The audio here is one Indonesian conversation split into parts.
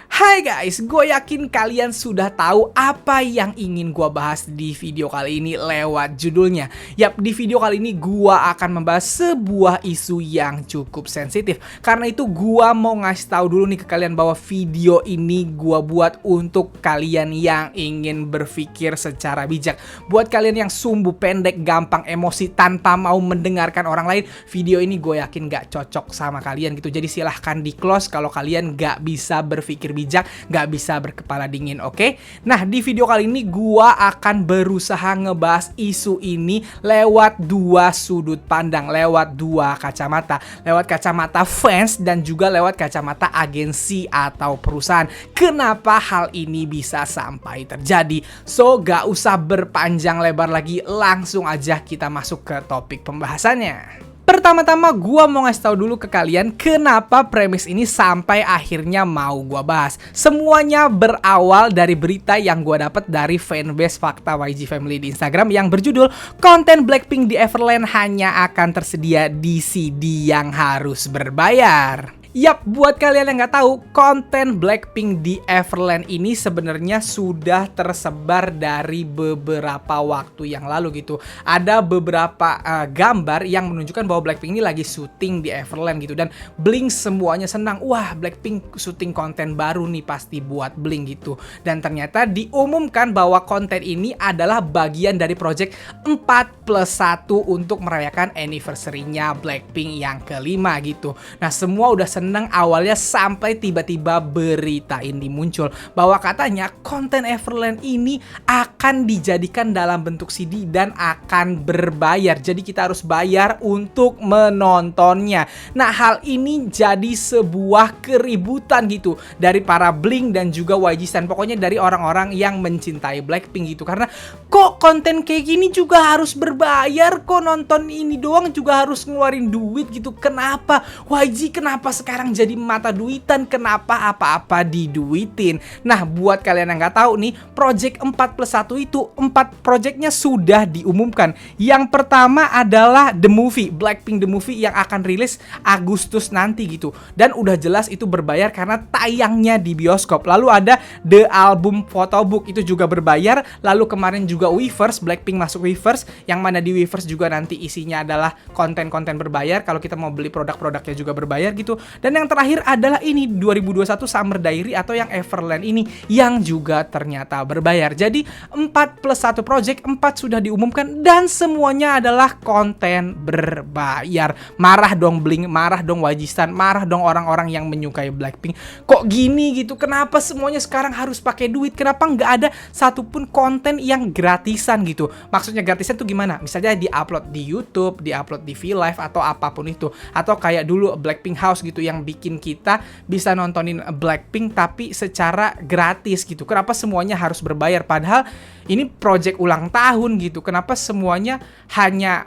Hai guys, gue yakin kalian sudah tahu apa yang ingin gue bahas di video kali ini lewat judulnya. Yap, di video kali ini gue akan membahas sebuah isu yang cukup sensitif. Karena itu gue mau ngasih tahu dulu nih ke kalian bahwa video ini gue buat untuk kalian yang ingin berpikir secara bijak. Buat kalian yang sumbu pendek, gampang emosi, tanpa mau mendengarkan orang lain, video ini gue yakin gak cocok sama kalian gitu. Jadi silahkan di close kalau kalian gak bisa berpikir bijak, gak bisa berkepala dingin, oke? Nah, di video kali ini gua akan berusaha ngebahas isu ini lewat dua sudut pandang, lewat dua kacamata. Lewat kacamata fans dan juga lewat kacamata agensi atau perusahaan. Kenapa hal ini bisa sampai terjadi? So, gak usah berpanjang lebar lagi, langsung aja kita masuk ke topik pembahasannya. Pertama-tama gua mau ngasih tahu dulu ke kalian kenapa premis ini sampai akhirnya mau gua bahas. Semuanya berawal dari berita yang gua dapat dari fanbase Fakta YG Family di Instagram yang berjudul konten Blackpink di Everland hanya akan tersedia di CD yang harus berbayar. Yap, buat kalian yang nggak tahu, konten Blackpink di Everland ini sebenarnya sudah tersebar dari beberapa waktu yang lalu gitu. Ada beberapa gambar yang menunjukkan bahwa Blackpink ini lagi syuting di Everland gitu. Dan Blink semuanya senang, wah Blackpink syuting konten baru nih pasti buat Blink gitu. Dan ternyata diumumkan bahwa konten ini adalah bagian dari project 4+1 untuk merayakan anniversary-nya Blackpink yang kelima gitu. Nah, semua udah seneng awalnya sampai tiba-tiba berita ini muncul bahwa katanya konten Everland ini akan dijadikan dalam bentuk CD dan akan berbayar. Jadi kita harus bayar untuk menontonnya. Nah, hal ini jadi sebuah keributan gitu dari para Blink dan juga YG Stan. Pokoknya dari orang-orang yang mencintai Blackpink gitu. Karena kok konten kayak gini juga harus berbayar, kok nonton ini doang juga harus ngeluarin duit gitu. Kenapa? YG kenapa sekarang jadi mata duitan, kenapa apa-apa diduitin? Nah, buat kalian yang nggak tahu nih, project 4+1 itu 4 projectnya sudah diumumkan. Yang pertama adalah The Movie, Blackpink The Movie yang akan rilis Agustus nanti gitu. Dan udah jelas itu berbayar karena tayangnya di bioskop. Lalu ada The Album Photobook, itu juga berbayar. Lalu kemarin juga Weverse, Blackpink masuk Weverse, yang mana di Weverse juga nanti isinya adalah konten-konten berbayar. Kalau kita mau beli produk-produknya juga berbayar gitu. Dan yang terakhir adalah ini 2021 Summer Diary atau yang Everland ini yang juga ternyata berbayar. Jadi 4+1 project, 4 sudah diumumkan dan semuanya adalah konten berbayar. Marah dong Blink, marah dong YG Stan, marah dong orang-orang yang menyukai Blackpink. Kok gini gitu? Kenapa semuanya sekarang harus pakai duit? Kenapa nggak ada satupun konten yang gratisan gitu? Maksudnya gratisan tuh gimana? Misalnya di-upload di YouTube, di-upload di V-Live atau apapun itu. Atau kayak dulu Blackpink House gitu yang bikin kita bisa nontonin Blackpink tapi secara gratis gitu. Kenapa semuanya harus berbayar? Padahal ini project ulang tahun gitu. Kenapa semuanya hanya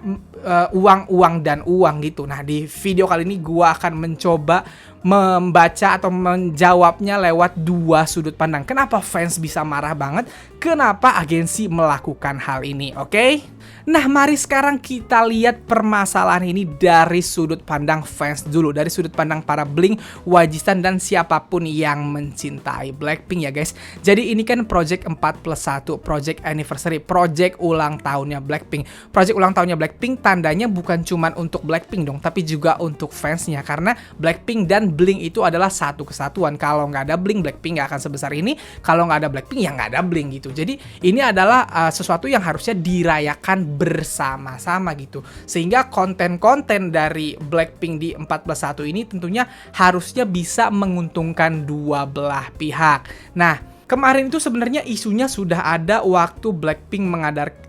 uang dan uang gitu. Nah, di video kali ini gua akan mencoba membaca atau menjawabnya lewat dua sudut pandang. Kenapa fans bisa marah banget? Kenapa agensi melakukan hal ini? Oke? Nah, mari sekarang kita lihat permasalahan ini dari sudut pandang fans dulu, dari sudut pandang para Blink, YG Stan dan siapapun yang mencintai Blackpink ya guys. Jadi ini kan project 4+1, project anniversary, project ulang tahunnya Blackpink. Project ulang tahunnya Blackpink tandanya bukan cuman untuk Blackpink dong, tapi juga untuk fansnya. Karena Blackpink dan Blink itu adalah satu kesatuan. Kalau nggak ada Blink, Blackpink nggak akan sebesar ini. Kalau nggak ada Blackpink, ya nggak ada Blink gitu. Jadi ini adalah sesuatu yang harusnya dirayakan bersama-sama gitu. Sehingga konten-konten dari Blackpink di 4+1 ini tentunya harusnya bisa menguntungkan dua belah pihak. Nah, kemarin itu sebenarnya isunya sudah ada waktu Blackpink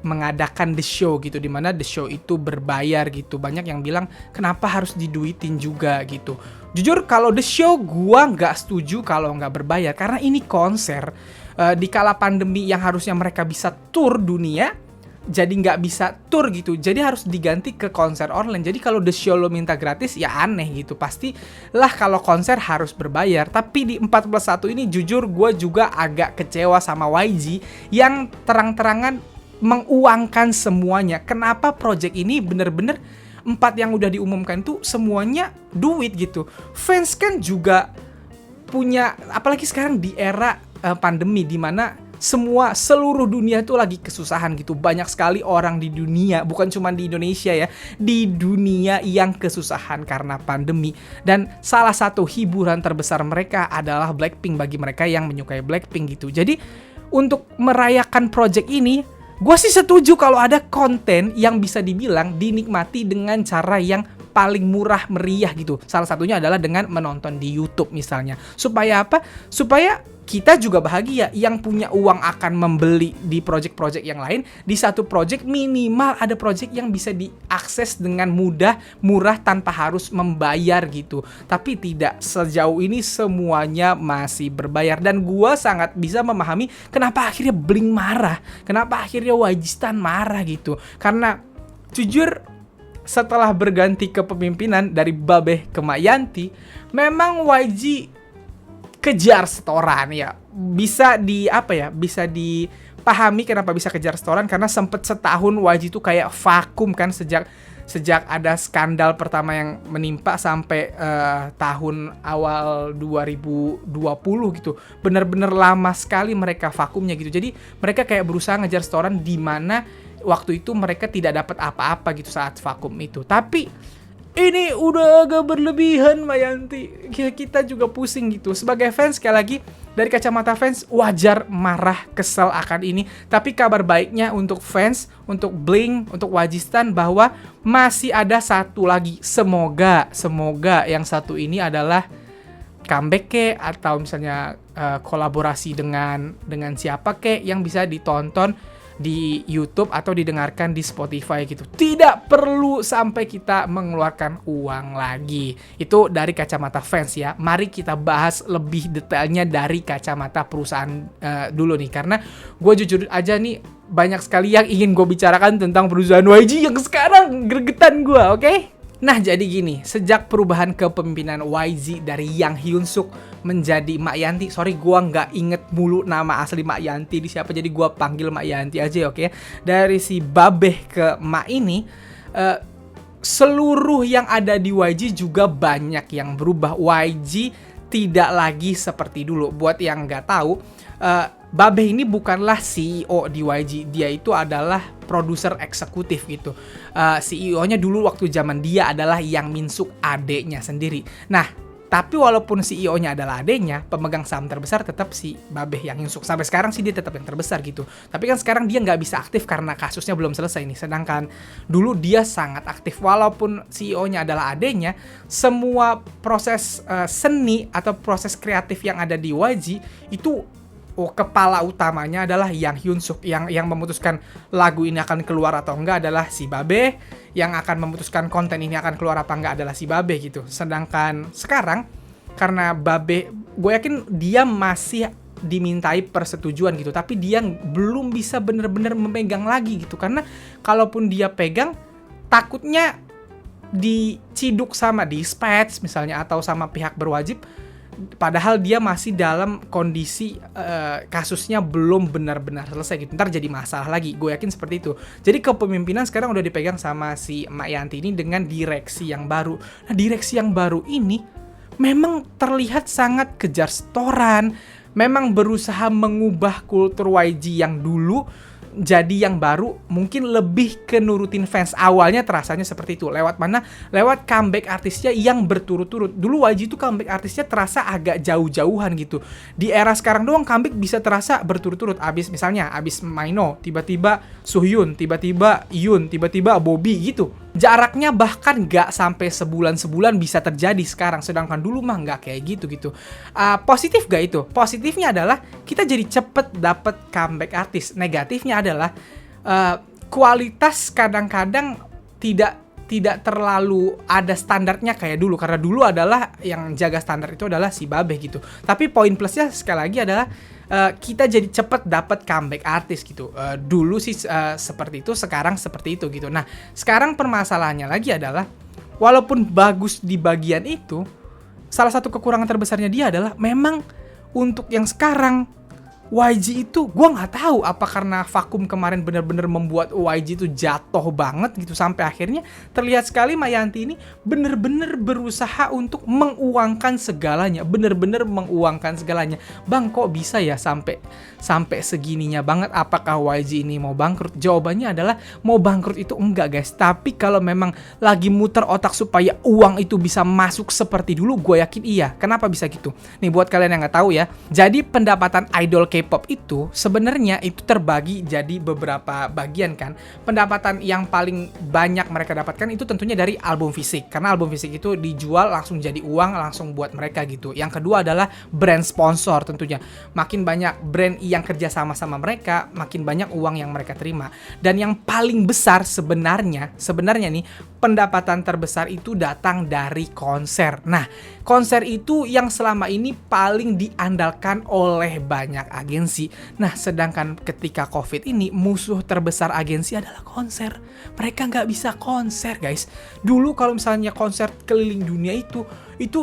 mengadakan The Show gitu, dimana The Show itu berbayar gitu. Banyak yang bilang kenapa harus diduitin juga gitu. Jujur kalau The Show gua nggak setuju kalau nggak berbayar karena ini konser di kala pandemi yang harusnya mereka bisa tur dunia. Jadi nggak bisa tour gitu, jadi harus diganti ke konser online. Jadi kalau The Show lo minta gratis ya aneh gitu. Pastilah kalau konser harus berbayar. Tapi di 4+1 ini jujur gue juga agak kecewa sama YG yang terang-terangan menguangkan semuanya. Kenapa project ini bener-bener 4 yang udah diumumkan tuh semuanya duit gitu. Fans kan juga punya, apalagi sekarang di era pandemi di mana seluruh dunia itu lagi kesusahan gitu. Banyak sekali orang di dunia, bukan cuma di Indonesia ya, di dunia yang kesusahan karena pandemi. Dan salah satu hiburan terbesar mereka adalah Blackpink bagi mereka yang menyukai Blackpink gitu. Jadi untuk merayakan project ini, gue sih setuju kalau ada konten yang bisa dibilang dinikmati dengan cara yang paling murah meriah gitu. Salah satunya adalah dengan menonton di YouTube misalnya. Supaya apa? Supaya kita juga bahagia. Yang punya uang akan membeli di project-project yang lain. Di satu project minimal ada project yang bisa diakses dengan mudah, murah tanpa harus membayar gitu. Tapi tidak, sejauh ini semuanya masih berbayar. Dan gua sangat bisa memahami kenapa akhirnya Blink marah. Kenapa akhirnya YG Stan marah gitu. Karena jujur, setelah berganti kepemimpinan dari Babeh ke Mak Yanti, memang YG kejar setoran ya. Bisa dipahami kenapa bisa kejar setoran, karena sempet setahun YG itu kayak vakum kan sejak ada skandal pertama yang menimpa sampai tahun awal 2020 gitu. Bener-bener lama sekali mereka vakumnya gitu. Jadi mereka kayak berusaha ngejar setoran di mana waktu itu mereka tidak dapat apa-apa gitu saat vakum itu. Tapi ini udah agak berlebihan, Mak Yanti. Kita juga pusing gitu. Sebagai fans, sekali lagi, dari kacamata fans, wajar marah, kesel akan ini. Tapi kabar baiknya untuk fans, untuk Blink, untuk YG Stan, bahwa masih ada satu lagi. Semoga yang satu ini adalah comeback kek, atau misalnya kolaborasi dengan siapa kek yang bisa ditonton di YouTube atau didengarkan di Spotify gitu. Tidak perlu sampai kita mengeluarkan uang lagi. Itu dari kacamata fans ya. Mari kita bahas lebih detailnya dari kacamata perusahaan dulu nih. Karena gue jujur aja nih, banyak sekali yang ingin gue bicarakan tentang perusahaan YG yang sekarang gregetan gue, oke? Nah, jadi gini, sejak perubahan kepemimpinan YG dari Yang Hyun Suk menjadi Mak Yanti, sorry gua nggak inget mulu nama asli Mak Yanti di siapa, jadi gua panggil Mak Yanti aja, oke? Dari si Babeh ke Mak ini, seluruh yang ada di YG juga banyak yang berubah. YG tidak lagi seperti dulu. Buat yang nggak tahu, Babeh ini bukanlah CEO di YG, dia itu adalah produser eksekutif gitu. CEO-nya dulu waktu zaman dia adalah Yang Min Suk, adeknya sendiri. Nah, tapi walaupun CEO-nya adalah adeknya, pemegang saham terbesar tetap si Babeh Yang Min Suk. Sampai sekarang sih dia tetap yang terbesar gitu. Tapi kan sekarang dia nggak bisa aktif karena kasusnya belum selesai nih. Sedangkan dulu dia sangat aktif. Walaupun CEO-nya adalah adeknya, semua proses seni atau proses kreatif yang ada di YG itu kepala utamanya adalah Yang Hyun Suk. Yang memutuskan lagu ini akan keluar atau enggak adalah si Babeh. Yang akan memutuskan konten ini akan keluar apa enggak adalah si Babeh gitu. Sedangkan sekarang, karena Babeh, gue yakin dia masih dimintai persetujuan gitu, tapi dia belum bisa bener-bener memegang lagi gitu. Karena kalaupun dia pegang, takutnya diciduk sama dispatch misalnya atau sama pihak berwajib, padahal dia masih dalam kondisi kasusnya belum benar-benar selesai gitu. Ntar jadi masalah lagi, gue yakin seperti itu. Jadi kepemimpinan sekarang udah dipegang sama si Mak Yanti ini dengan direksi yang baru. Nah, direksi yang baru ini memang terlihat sangat kejar setoran, memang berusaha mengubah kultur YG yang dulu jadi yang baru, mungkin lebih ke nurutin fans. Awalnya terasanya seperti itu. Lewat mana? Lewat comeback artisnya yang berturut-turut. Dulu YG itu comeback artisnya terasa agak jauh-jauhan gitu. Di era sekarang doang comeback bisa terasa berturut-turut. Abis Maino, tiba-tiba Suhyun, tiba-tiba Yoon, tiba-tiba Bobby gitu. Jaraknya bahkan gak sampai sebulan bisa terjadi sekarang. Sedangkan dulu mah gak kayak gitu. Positif gak itu? Positifnya adalah kita jadi cepet dapet comeback artis. Negatifnya adalah kualitas kadang-kadang tidak terlalu ada standarnya kayak dulu. Karena dulu adalah yang jaga standar itu adalah si Babeh gitu. Tapi poin plusnya sekali lagi adalah kita jadi cepet dapat comeback artis gitu. Dulu sih seperti itu, sekarang seperti itu gitu. Nah, sekarang permasalahannya lagi adalah walaupun bagus di bagian itu, salah satu kekurangan terbesarnya dia adalah memang untuk yang sekarang YG itu gue nggak tahu apa karena vakum kemarin bener-bener membuat YG itu jatuh banget gitu, sampai akhirnya terlihat sekali Mayanti ini bener-bener berusaha untuk menguangkan segalanya, bener-bener menguangkan segalanya. Bang, kok bisa ya sampai segininya banget? Apakah YG ini mau bangkrut? Jawabannya adalah mau bangkrut itu enggak, guys. Tapi kalau memang lagi muter otak supaya uang itu bisa masuk seperti dulu, gue yakin iya. Kenapa bisa gitu? Nih buat kalian yang nggak tahu ya, jadi pendapatan idol K-pop itu sebenarnya itu terbagi jadi beberapa bagian kan. Pendapatan yang paling banyak mereka dapatkan itu tentunya dari album fisik, karena album fisik itu dijual langsung jadi uang langsung buat mereka gitu. Yang kedua adalah brand sponsor tentunya. Makin banyak brand yang kerja sama mereka, makin banyak uang yang mereka terima. Dan yang paling besar sebenarnya nih, pendapatan terbesar itu datang dari konser. Nah, konser itu yang selama ini paling diandalkan oleh banyak agensi. Nah, sedangkan ketika COVID ini, musuh terbesar agensi adalah konser. Mereka nggak bisa konser, guys. Dulu kalau misalnya konser keliling dunia itu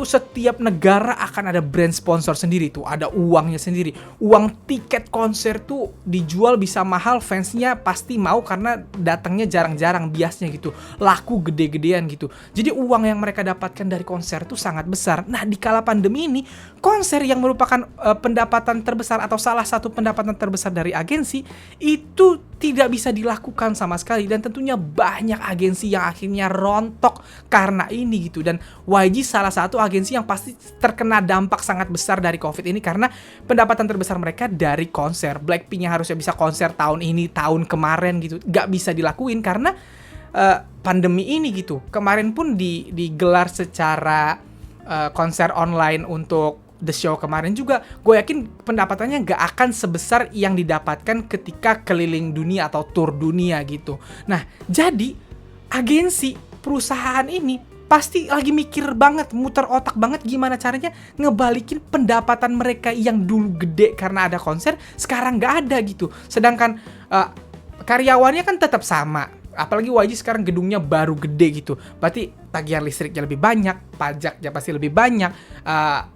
setiap negara akan ada brand sponsor sendiri tuh, ada uangnya sendiri. Uang tiket konser tuh dijual bisa mahal, fansnya pasti mau karena datangnya jarang-jarang biasanya gitu, laku gede-gedean gitu. Jadi uang yang mereka dapatkan dari konser tuh sangat besar. Nah, di kala pandemi ini, konser yang merupakan pendapatan terbesar atau salah satu pendapatan terbesar dari agensi itu tidak bisa dilakukan sama sekali, dan tentunya banyak agensi yang akhirnya rontok karena ini gitu. Dan YG salah satu agensi yang pasti terkena dampak sangat besar dari COVID ini karena pendapatan terbesar mereka dari konser. Blackpink yang harusnya bisa konser tahun ini, tahun kemarin gitu, gak bisa dilakuin karena pandemi ini gitu. Kemarin pun digelar secara konser online untuk The Show kemarin juga, gue yakin pendapatannya gak akan sebesar yang didapatkan ketika keliling dunia atau tour dunia gitu. Nah, jadi agensi perusahaan ini pasti lagi mikir banget, muter otak banget gimana caranya ngebalikin pendapatan mereka yang dulu gede karena ada konser, sekarang gak ada gitu. Sedangkan karyawannya kan tetap sama. Apalagi YG sekarang gedungnya baru gede gitu, berarti tagihan listriknya lebih banyak, pajaknya pasti lebih banyak,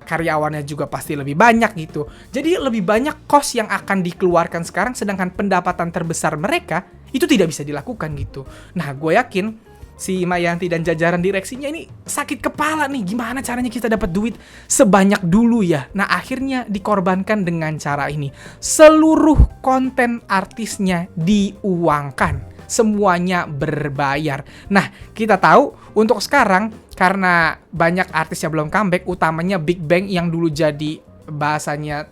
karyawannya juga pasti lebih banyak gitu. Jadi lebih banyak cost yang akan dikeluarkan sekarang, sedangkan pendapatan terbesar mereka itu tidak bisa dilakukan gitu. Nah, gue yakin si Mayanti dan jajaran direksinya ini sakit kepala nih, gimana caranya kita dapat duit sebanyak dulu ya. Nah, akhirnya dikorbankan dengan cara ini. Seluruh konten artisnya diuangkan, semuanya berbayar. Nah, kita tahu untuk sekarang karena banyak artis yang belum comeback, utamanya Big Bang yang dulu jadi bahasanya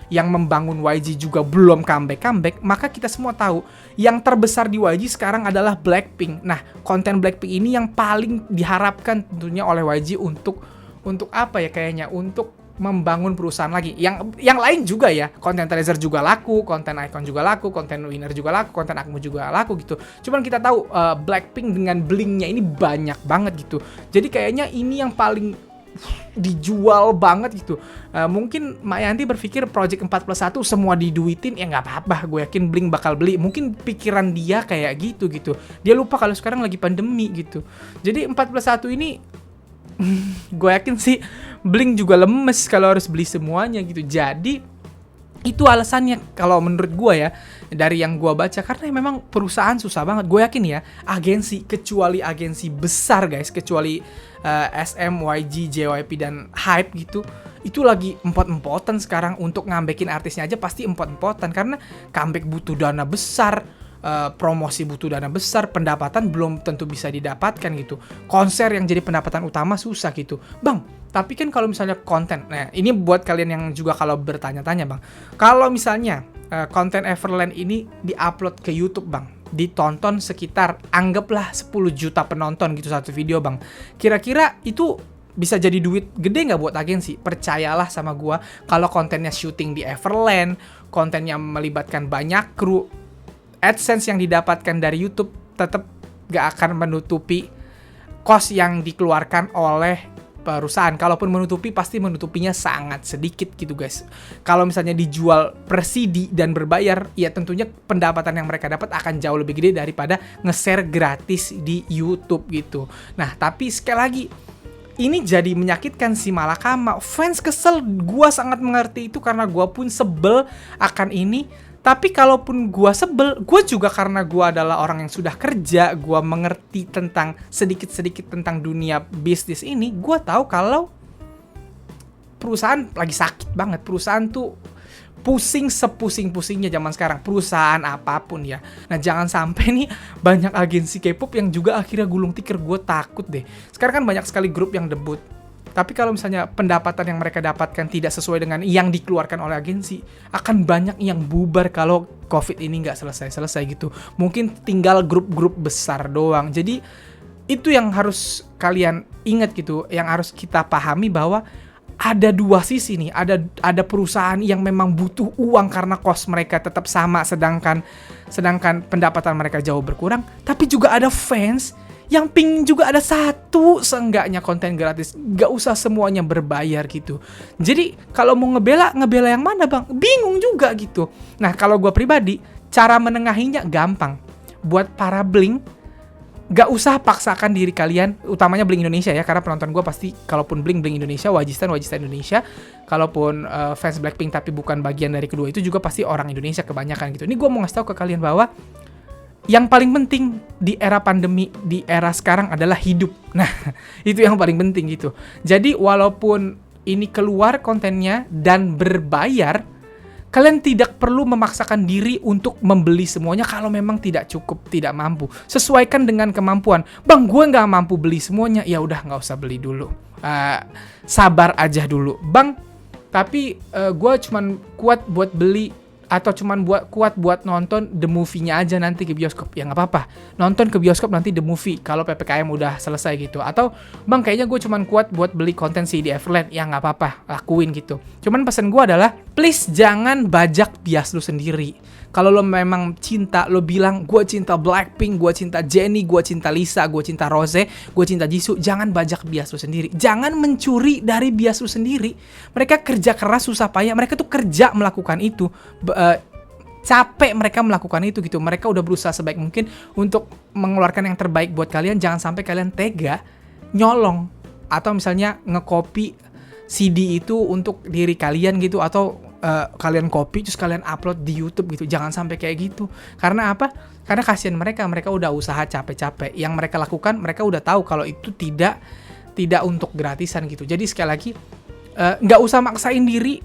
yang membangun YG juga belum comeback, maka kita semua tahu yang terbesar di YG sekarang adalah Blackpink. Nah, konten Blackpink ini yang paling diharapkan tentunya oleh YG untuk apa ya, kayaknya untuk membangun perusahaan lagi. Yang lain juga ya, konten Treasure juga laku, konten Icon juga laku, konten Winner juga laku, konten Akmu juga laku gitu. Cuman kita tahu Blackpink dengan blingnya ini banyak banget gitu. Jadi kayaknya ini yang paling dijual banget gitu. Mungkin Mayanti berpikir Project 4+1 semua diduitin, ya nggak apa-apa, gue yakin Bling bakal beli. Mungkin pikiran dia kayak gitu. Dia lupa kalau sekarang lagi pandemi gitu. Jadi 4+1 ini gue yakin sih Blink juga lemes kalau harus beli semuanya gitu. Jadi itu alasannya kalau menurut gue ya, dari yang gue baca, karena memang perusahaan susah banget. Gue yakin ya, agensi, kecuali agensi besar guys, kecuali SM, YG, JYP dan Hype gitu, itu lagi empot-empotan sekarang. Untuk ngambekin artisnya aja pasti empot-empotan karena comeback butuh dana besar, promosi butuh dana besar, pendapatan belum tentu bisa didapatkan gitu. Konser yang jadi pendapatan utama susah gitu. Bang, tapi kan kalau misalnya konten, nah ini buat kalian yang juga kalau bertanya-tanya bang, kalau misalnya konten Everland ini diupload ke YouTube bang, ditonton sekitar anggaplah 10 juta penonton gitu satu video bang, kira-kira itu bisa jadi duit gede nggak buat agensi? Percayalah sama gua, kalau kontennya syuting di Everland, kontennya melibatkan banyak kru, AdSense yang didapatkan dari YouTube tetap gak akan menutupi cost yang dikeluarkan oleh perusahaan. Kalaupun menutupi, pasti menutupinya sangat sedikit gitu guys. Kalau misalnya dijual per CD dan berbayar, ya tentunya pendapatan yang mereka dapat akan jauh lebih gede daripada nge-share gratis di YouTube gitu. Nah, tapi sekali lagi, ini jadi menyakitkan si Malakama. Fans kesel, gua sangat mengerti itu karena gua pun sebel akan ini. Tapi kalaupun gua sebel, gua juga karena gua adalah orang yang sudah kerja, gua mengerti tentang sedikit-sedikit tentang dunia bisnis ini, gua tahu kalau perusahaan lagi sakit banget. Perusahaan tuh pusing sepusing-pusingnya zaman sekarang. Perusahaan apapun ya. Nah, jangan sampai nih banyak agensi K-pop yang juga akhirnya gulung tikar. Gue takut deh. Sekarang kan banyak sekali grup yang debut. Tapi kalau misalnya pendapatan yang mereka dapatkan tidak sesuai dengan yang dikeluarkan oleh agensi, akan banyak yang bubar kalau COVID ini nggak selesai-selesai gitu. Mungkin tinggal grup-grup besar doang. Jadi itu yang harus kalian ingat gitu. Yang harus kita pahami bahwa ada dua sisi nih, ada perusahaan yang memang butuh uang karena cost mereka tetap sama, sedangkan pendapatan mereka jauh berkurang, tapi juga ada fans yang pingin juga ada satu seenggaknya konten gratis, gak usah semuanya berbayar gitu. Jadi kalau mau ngebela yang mana bang? Bingung juga gitu. Nah kalau gue pribadi, cara menengahinya gampang. Buat para Blink, gak usah paksakan diri kalian, utamanya Blink Indonesia ya, karena penonton gue pasti kalaupun Blink Indonesia, Wajistan Indonesia, kalaupun fans Blackpink tapi bukan bagian dari kedua itu juga pasti orang Indonesia kebanyakan gitu. Ini gue mau ngasih tahu ke kalian bahwa yang paling penting di era pandemi, di era sekarang adalah hidup. Nah, itu yang paling penting gitu. Jadi walaupun ini keluar kontennya dan berbayar, kalian tidak perlu memaksakan diri untuk membeli semuanya kalau memang tidak cukup, tidak mampu. Sesuaikan dengan kemampuan. Bang, gue nggak mampu beli semuanya. Ya udah, nggak usah beli dulu. Sabar aja dulu, bang. Tapi gue cuman kuat buat beli atau cuman kuat buat nonton The Movie-nya aja nanti ke bioskop. Ya nggak apa-apa. Nonton ke bioskop nanti The Movie kalau PPKM udah selesai gitu. Atau bang, kayaknya gue cuman kuat buat beli konten CD Everland. Ya nggak apa-apa, lakuin gitu. Cuman pesan gue adalah please jangan bajak bias lu sendiri. Kalau lo memang cinta, lo bilang gue cinta Blackpink, gue cinta Jennie, gue cinta Lisa, gue cinta Rose, gue cinta Jisoo. Jangan bajak bias lu sendiri. Jangan mencuri dari bias lu sendiri. Mereka kerja keras, susah payah. Mereka tuh kerja melakukan itu. Capek mereka melakukan itu gitu. Mereka udah berusaha sebaik mungkin untuk mengeluarkan yang terbaik buat kalian. Jangan sampai kalian tega nyolong atau misalnya ngekopi CD itu untuk diri kalian gitu, atau kalian copy terus kalian upload di YouTube gitu. Jangan sampai kayak gitu. Karena apa? Karena kasihan mereka udah usaha capek-capek. Yang mereka lakukan, mereka udah tahu kalau itu tidak untuk gratisan gitu. Jadi sekali lagi, nggak usah maksain diri.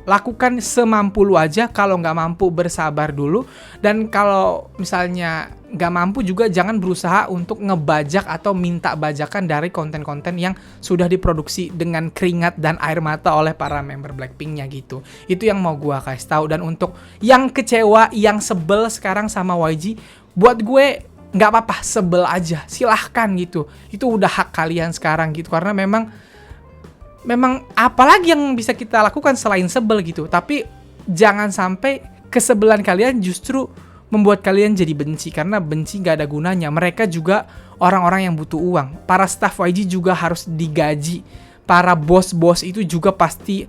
Lakukan semampu lu aja. Kalau nggak mampu, bersabar dulu. Dan kalau misalnya nggak mampu juga, jangan berusaha untuk ngebajak atau minta bajakan dari konten-konten yang sudah diproduksi dengan keringat dan air mata oleh para member Blackpink-nya gitu. Itu yang mau gua kasih tahu. Dan untuk yang kecewa, yang sebel sekarang sama YG, buat gue nggak apa-apa, sebel aja, silahkan gitu. Itu udah hak kalian sekarang gitu. Karena memang apalagi yang bisa kita lakukan selain sebel gitu. Tapi jangan sampai kesebelan kalian justru membuat kalian jadi benci, karena benci gak ada gunanya. Mereka juga orang-orang yang butuh uang. Para staff YG juga harus digaji. Para bos-bos itu juga pasti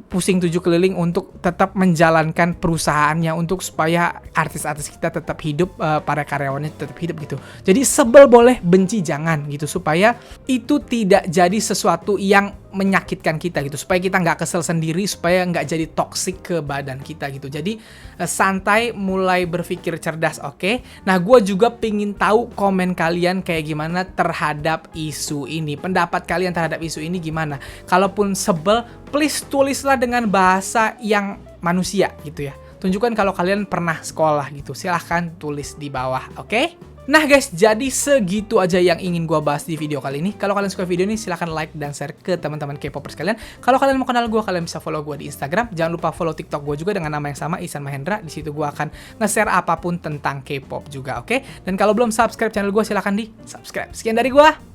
pusing tujuh keliling untuk tetap menjalankan perusahaannya, untuk supaya artis-artis kita tetap hidup, para karyawannya tetap hidup gitu. Jadi sebel boleh, benci jangan gitu, supaya itu tidak jadi sesuatu yang menyakitkan kita gitu, supaya kita nggak kesel sendiri, supaya nggak jadi toksik ke badan kita gitu. Jadi santai, mulai berpikir cerdas, oke? Nah, gue juga pingin tahu komen kalian kayak gimana terhadap isu ini. Pendapat kalian terhadap isu ini gimana? Kalaupun sebel, please tulislah dengan bahasa yang manusia gitu ya. Tunjukkan kalau kalian pernah sekolah gitu. Silahkan tulis di bawah, oke? Nah guys, jadi segitu aja yang ingin gua bahas di video kali ini. Kalau kalian suka video ini, silahkan like dan share ke teman-teman K-popers kalian. Kalau kalian mau kenal gua, kalian bisa follow gua di Instagram. Jangan lupa follow TikTok gua juga dengan nama yang sama, Ihsan Mahendra. Di situ gua akan nge-share apapun tentang K-pop juga, oke? Dan kalau belum subscribe channel gua, silahkan di subscribe. Sekian dari gua.